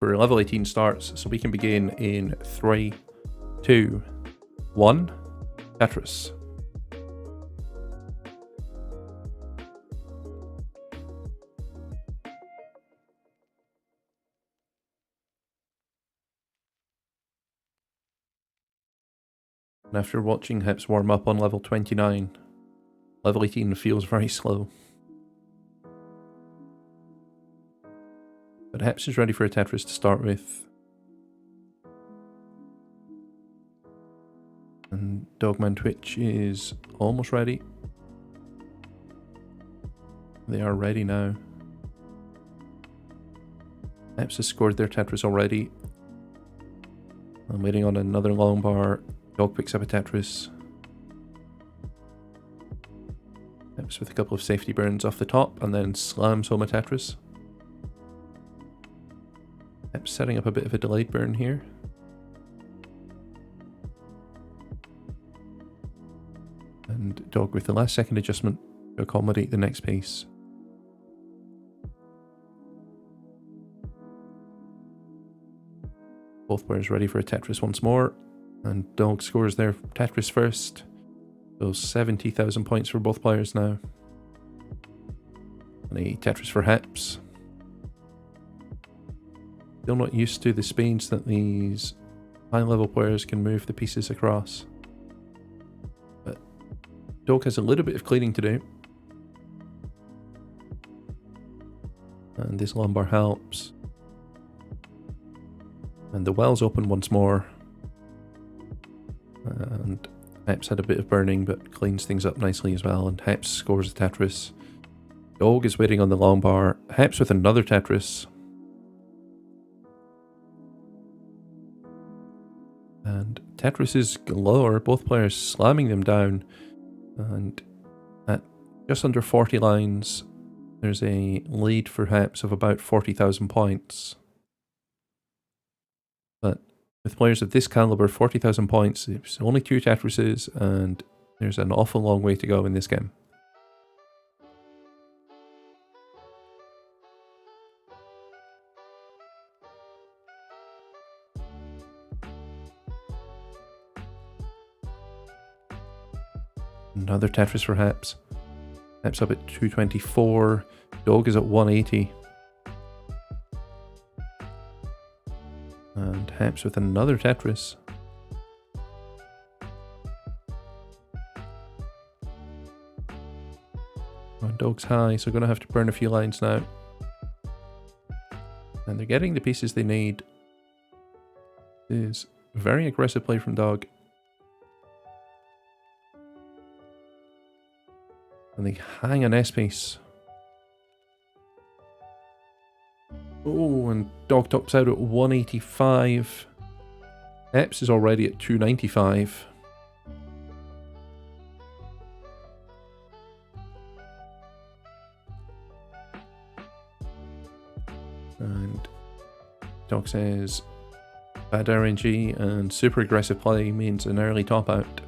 for level 18 starts, so we can begin in 3, 2, 1, Tetris. And after watching Hepps warm up on level 29, level 18 feels very slow. But Hepps is ready for a Tetris to start with. And Dogman Twitch is almost ready. They are ready now. Hepps has scored their Tetris already. I'm waiting on another long bar. Dog picks up a Tetris. Hepps with a couple of safety burns off the top and then slams home a Tetris. Hepps setting up a bit of a delayed burn here. And Dog with the last second adjustment to accommodate the next pace. Both players ready for a Tetris once more. And Dog scores their Tetris first. So 70,000 points for both players now. And a Tetris for Hepps. Still not used to the speeds that these high level players can move the pieces across. But Dog has a little bit of cleaning to do. And this lumbar helps. And the well's open once more. And Hepps had a bit of burning but cleans things up nicely as well. And Hepps scores the Tetris. Dog is waiting on the long bar. Hepps with another Tetris. And Tetris galore, both players slamming them down. And at just under 40 lines, there's a lead for Hepps of about 40,000 points. But with players of this caliber, 40,000 points, it's only 2 Tetrises, and there's an awful long way to go in this game. Another Tetris for Hepps. Hepps up at 224. Dog is at 180. And Hepps with another Tetris. Oh, Dog's high, so going to have to burn a few lines now. And they're getting the pieces they need. It is very aggressive play from Dog. And they hang an S-piece. Oh, and Dog tops out at 185. Hepps is already at 295. And Dog says bad RNG and super aggressive play means an early top out.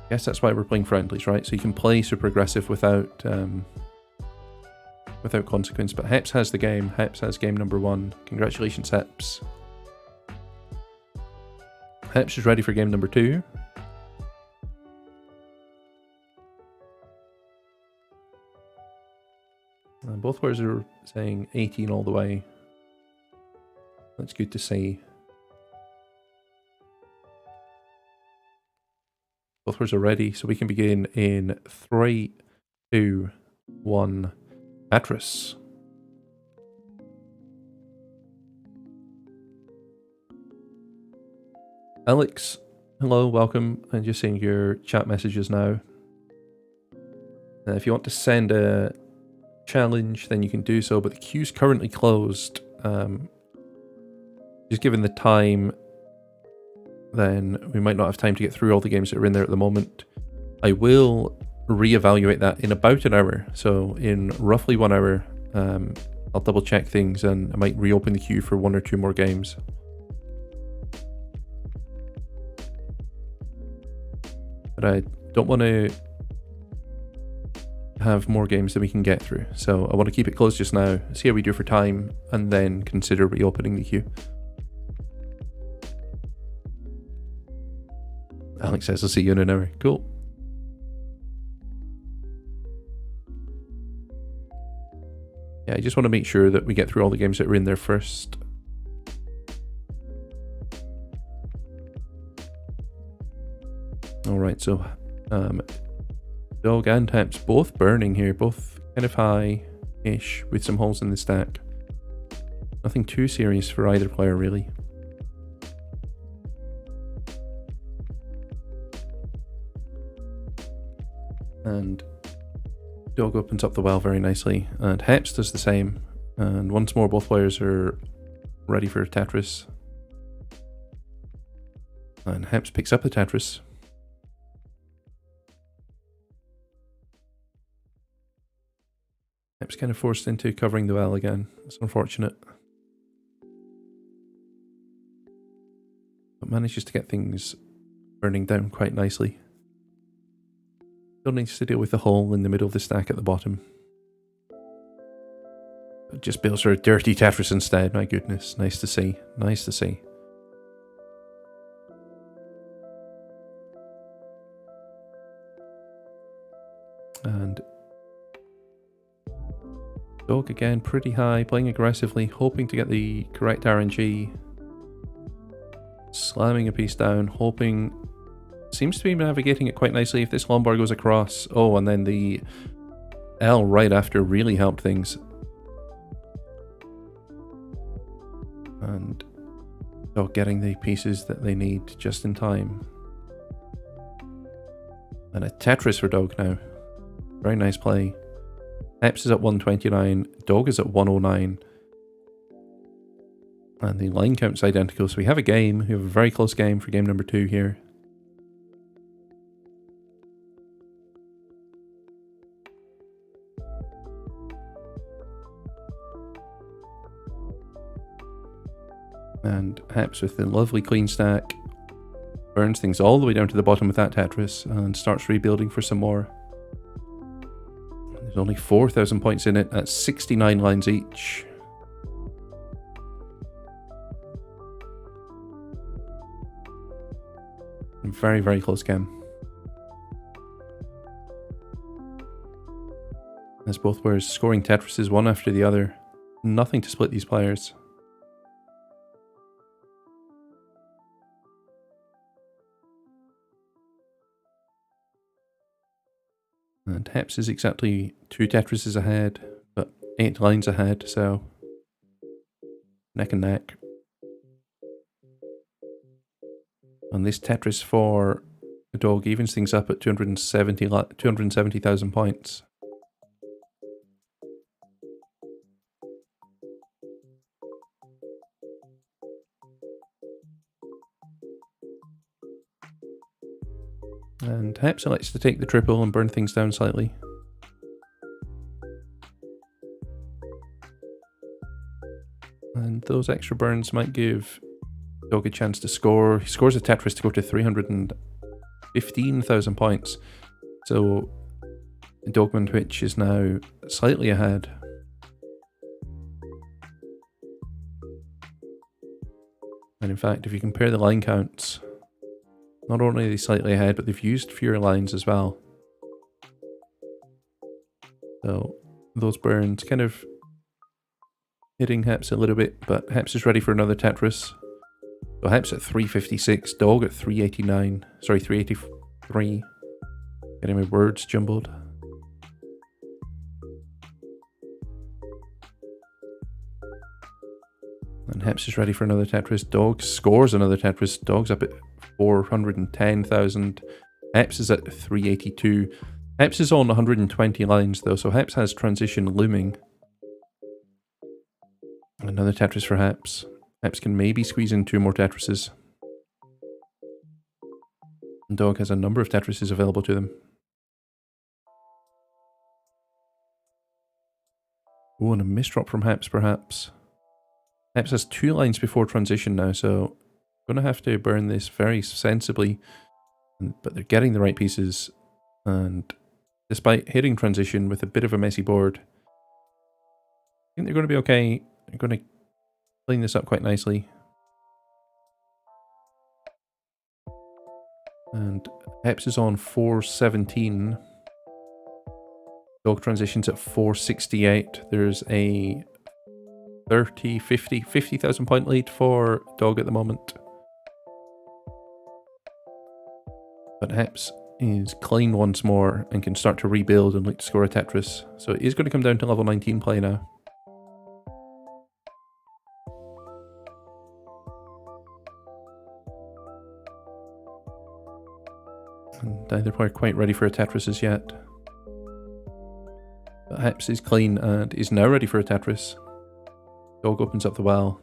Guess that's why we're playing friendlies, right? So you can play super aggressive without consequence. But Hepps has the game. Hepps has game number 1. Congratulations, Hepps. Hepps is ready for game number 2. And both players are saying 18 all the way. That's good to see. Both players are ready, so we can begin in 3, 2, 1, Tetris. Alex, hello, welcome. I'm just seeing your chat messages now. If you want to send a challenge, then you can do so, but the queue's currently closed. Just given the time, then we might not have time to get through all the games that are in there at the moment. I will reevaluate that in about an hour. So in roughly 1 hour, I'll double check things and I might reopen the queue for 1 or 2 more games. But I don't want to have more games that we can get through. So I want to keep it close just now, see how we do for time, and then consider reopening the queue. Alex says, I'll see you in an hour. Cool. Yeah, I just want to make sure that we get through all the games that are in there first. Alright, so Dog and Hepps both burning here, both kind of high-ish with some holes in the stack. Nothing too serious for either player, really. And Dog opens up the well very nicely, and Hepps does the same. And once more, both players are ready for Tetris. And Hepps picks up the Tetris. Hepps kind of forced into covering the well again. It's unfortunate. But manages to get things burning down quite nicely. Still needs to deal with the hole in the middle of the stack at the bottom. It just builds her a dirty Tetris instead, my goodness. Nice to see. Nice to see. And Dog again, pretty high, playing aggressively, hoping to get the correct RNG. Slamming a piece down, hoping... Seems to be navigating it quite nicely. If this Lombard goes across... Oh, and then the L right after really helped things. And Dog getting the pieces that they need just in time. And a Tetris for Dog now. Very nice play. Hepps is at 129, Dog is at 109. And the line count's identical, so we have a game. We have a very close game for game number 2 here. And Hepps with the lovely clean stack burns things all the way down to the bottom with that Tetris and starts rebuilding for some more. There's only 4,000 points in it at 69 lines each. Very, very close game. As both players scoring Tetrises one after the other. Nothing to split these players. And Hepps is exactly 2 Tetrises ahead, but 8 lines ahead, so neck and neck. And this Tetris for Dog evens things up at 270,000 points. And Hepps elects to take the triple and burn things down slightly. And those extra burns might give Dog a chance to score. He scores a Tetris to go to 315,000 points. So Dogman Twitch is now slightly ahead. And in fact, if you compare the line counts, not only are they slightly ahead, but they've used fewer lines as well. So those burns kind of hitting Hepps a little bit, but Hepps is ready for another Tetris. So Hepps at 356, Dog at 389, sorry, 383. Getting my words jumbled. And Hepps is ready for another Tetris. Dog scores another Tetris. Dog's up at 410,000. Hepps is at 382. Hepps is on 120 lines though, so Hepps has transition looming. Another Tetris for Hepps. Hepps can maybe squeeze in 2 more Tetrises. And Dog has a number of Tetrises available to them. Oh, and a misdrop from Hepps perhaps. Hepps has 2 lines before transition now, so I'm going to have to burn this very sensibly. But they're getting the right pieces. And despite hitting transition with a bit of a messy board. I think they're going to be okay. They're going to clean this up quite nicely. And Hepps is on 417. Dog transitions at 468. There's a 50,000 point lead for Dog at the moment. But Hepps is clean once more and can start to rebuild and look to score a Tetris. So it is going to come down to level 19 play now. And neither player quite ready for a Tetris as yet. But Hepps is clean and is now ready for a Tetris. Dog opens up the well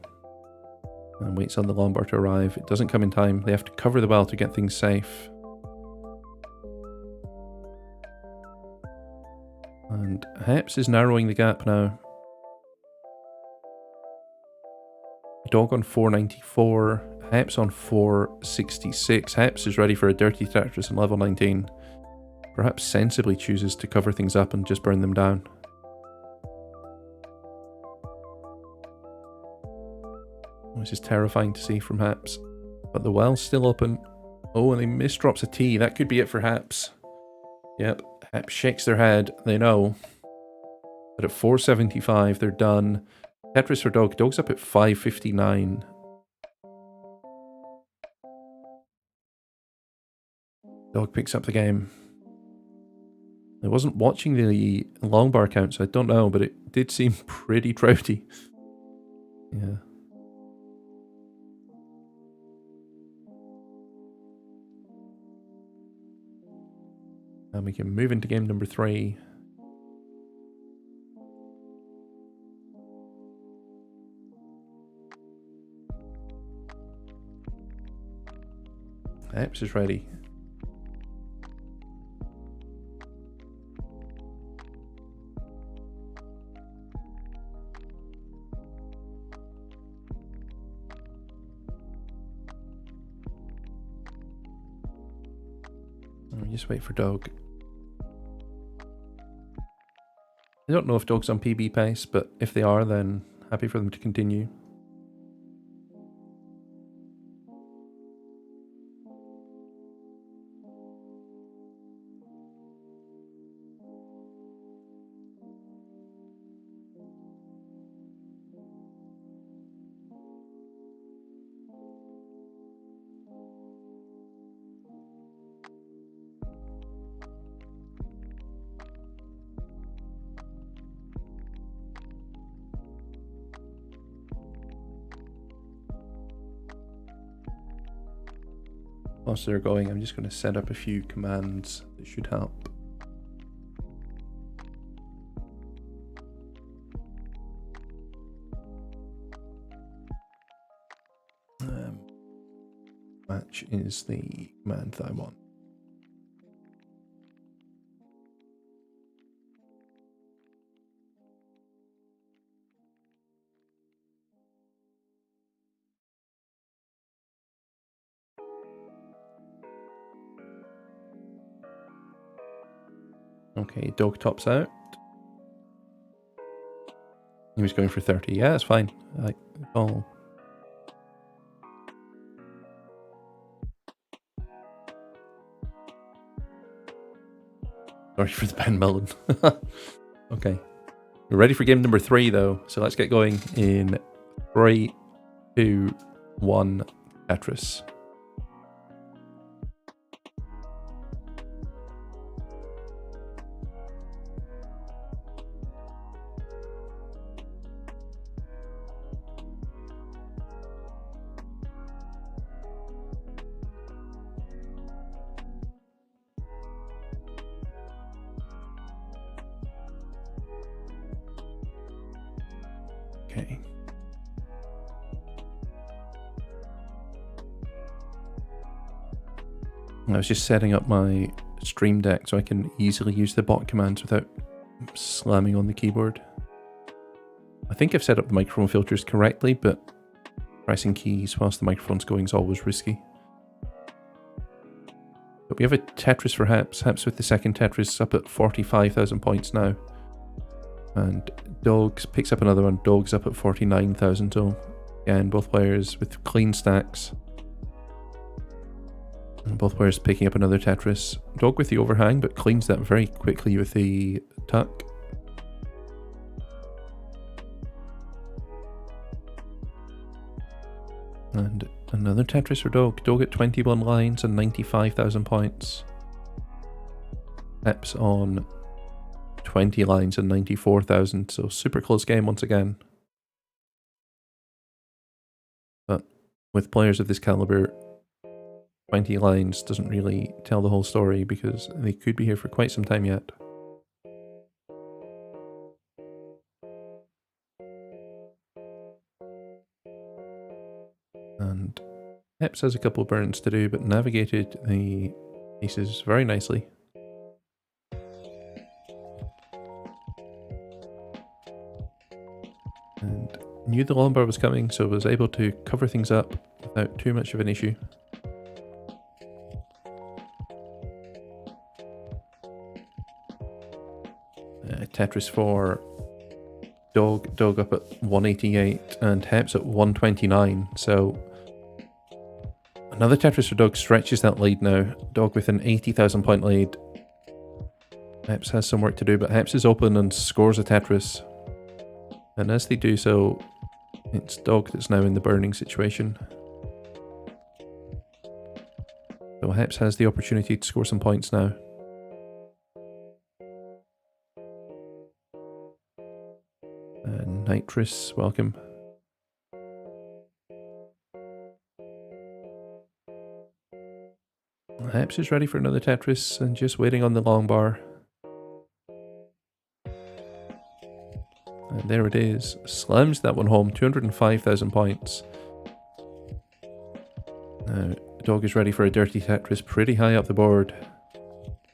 and waits on the long bar to arrive. It doesn't come in time. They have to cover the well to get things safe. And Hepps is narrowing the gap now. Dog on 494, Hepps on 466. Hepps is ready for a dirty Tetris on level 19. Perhaps sensibly chooses to cover things up and just burn them down. This is terrifying to see from Hepps. But the well's still open. Oh, and they misdrops a T. That could be it for Hepps. Yep, Hepps shakes their head. They know. But at 475, they're done. Tetris for Dog. Dog's up at 559. Dog picks up the game. I wasn't watching the long bar count, so I don't know, but it did seem pretty trouty. Yeah. And we can move into game number 3. Hepps is ready. Just wait for Dog. I don't know if Dog's on PB pace, but if they are, then happy for them to continue. Whilst they're going, I'm just going to set up a few commands that should help. Match is the command that I want. Okay, Dog tops out. He was going for 30. Yeah, it's fine. Oh. Sorry for the pen melon. Okay. We're ready for game number 3 though. So let's get going in 3, 2, 1, Tetris. Okay. I was just setting up my stream deck so I can easily use the bot commands without slamming on the keyboard. I think I've set up the microphone filters correctly, but pressing keys whilst the microphone's going is always risky. So We have a Tetris for Hepps. Hepps with the second Tetris up at 45,000 points now. And Dogs picks up another one. Dogs up at 49,000. So again, both players with clean stacks. And both players picking up another Tetris. Dog with the overhang, but cleans that very quickly with the tuck. And another Tetris for Dog. Dog at 21 lines and 95,000 points. Hepps on 20 lines and 94,000. So super close game once again. But with players of this caliber, 20 lines doesn't really tell the whole story because they could be here for quite some time yet. And Hepps has a couple of burns to do, but navigated the pieces very nicely. And knew the longbar was coming, so was able to cover things up without too much of an issue. Tetris for Dog up at 188 and Hepps at 129. So another Tetris for Dog stretches that lead now. Dog with an 80,000 point lead. Hepps has some work to do, but Hepps is open and scores a Tetris. And as they do so, it's Dog that's now in the burning situation. So Hepps has the opportunity to score some points now. Nitrous, welcome. Hepps is ready for another Tetris and just waiting on the long bar. And there it is. Slams that one home, 205,000 points. Now, Dog is ready for a dirty Tetris pretty high up the board.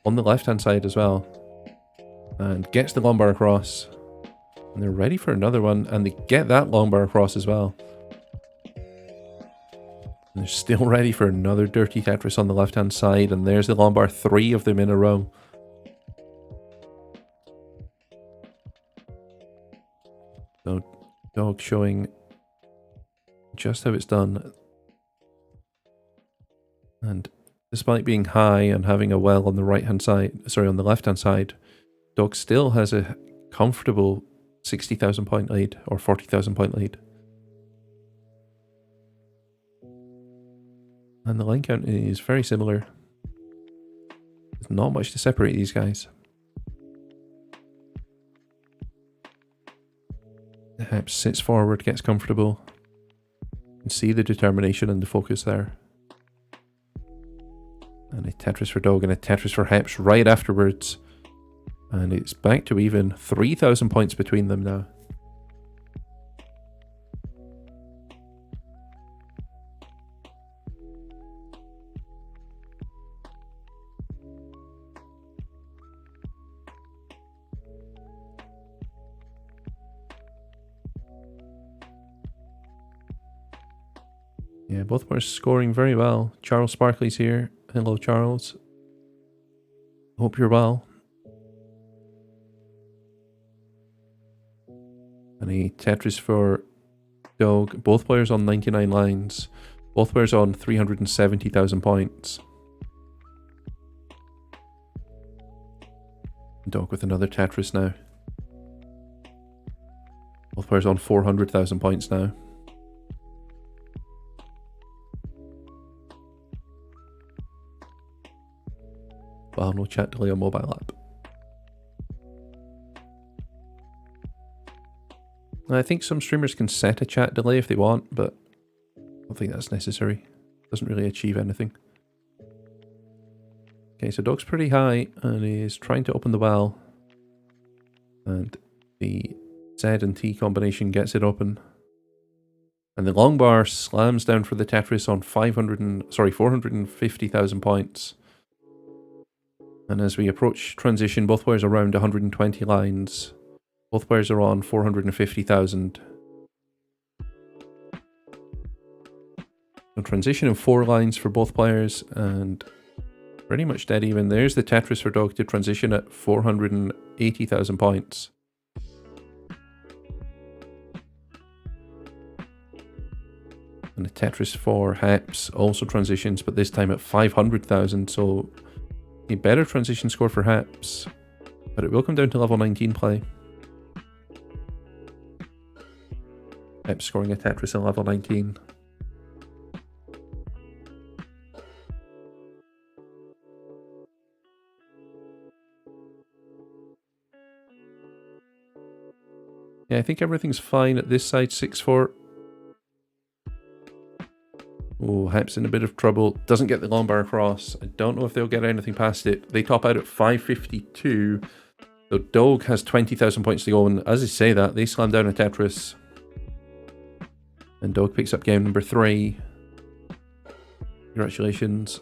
On the left hand side as well. And gets the long bar across. And they're ready for another one, and they get that long bar across as well. And they're still ready for another dirty Tetris on the left-hand side, and there's the long bar, 3 of them in a row. So, Dog showing just how it's done. And despite being high and having a well on the right-hand side, sorry, on the left-hand side, Dog still has a comfortable 60,000 point lead or 40,000 point lead. And the line count is very similar. There's not much to separate these guys. Hepps sits forward, gets comfortable. You can see the determination and the focus there. And a Tetris for Dog and a Tetris for Hepps right afterwards. And it's back to even, 3,000 points between them now. Yeah, both players scoring very well. Charles Sparkley's here. Hello, Charles. Hope you're well. And a Tetris for Dog. Both players on 99 lines. Both players on 370,000 points. Dog with another Tetris now. Both players on 400,000 points now. Wow, no chat delay on mobile app. I think some streamers can set a chat delay if they want, but I don't think that's necessary. Doesn't really achieve anything. Okay, so Dog's pretty high and he's trying to open the well. And the Z and T combination gets it open. And the long bar slams down for the Tetris on 450,000 points. And as we approach transition, both players are around 120 lines. Both players are on 450,000. So transition in 4 lines for both players, and Pretty much dead even. There's the Tetris for Dog to transition at 480,000 points. And the Tetris for Hepps also transitions, but this time at 500,000, so a better transition score for Hepps. But it will come down to level 19 play. Hepps scoring a Tetris at level 19. Yeah, I think everything's fine at this side, 6-4. Oh, Hepps in a bit of trouble. Doesn't get the long bar across. I don't know if they'll get anything past it. They top out at 552. So Dog has 20,000 points to go. And as I say that, they slam down a Tetris. And Dog picks up game number 3. Congratulations.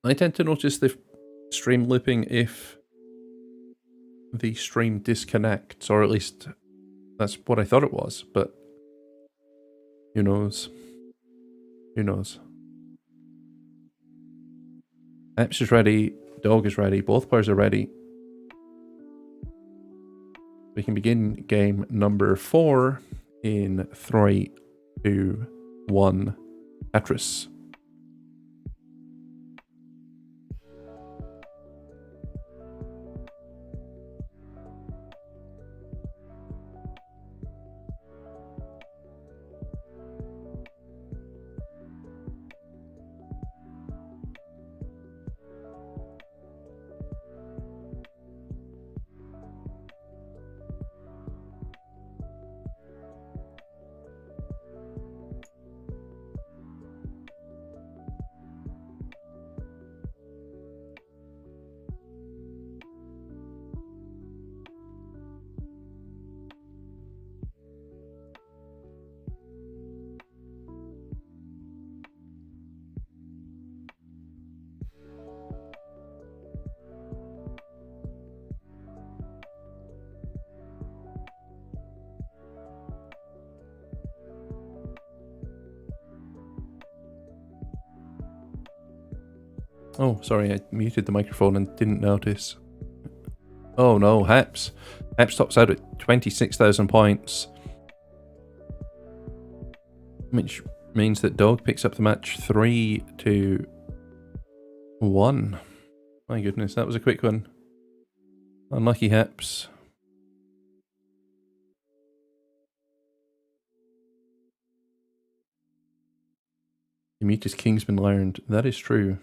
I tend to notice the stream looping if the stream disconnects, or at least that's what I thought it was, but who knows? Who knows? Hepps is ready, Dog is ready, both players are ready. We can begin game number 4 in 3, 2, 1, Tetris. Oh, sorry, I muted the microphone and didn't notice. Oh no, Hepps. Hepps tops out at 26,000 points. Which means that Dog picks up the match 3-1. My goodness, that was a quick one. Unlucky Hepps. The mute is Kingsman learned. That is true.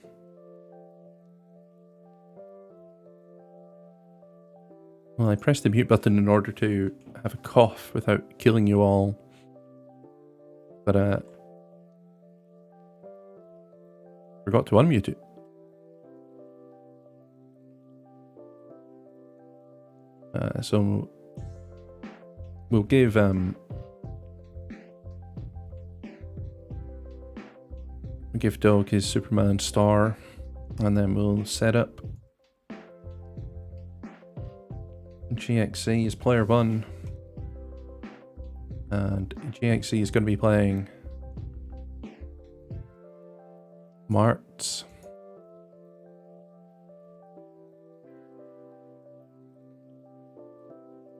Well, I pressed the mute button in order to have a cough without killing you all. But, forgot to unmute it. So we'll give Dog his Superman star, and then we'll set up GXC is player 1, and GXC is going to be playing Martz.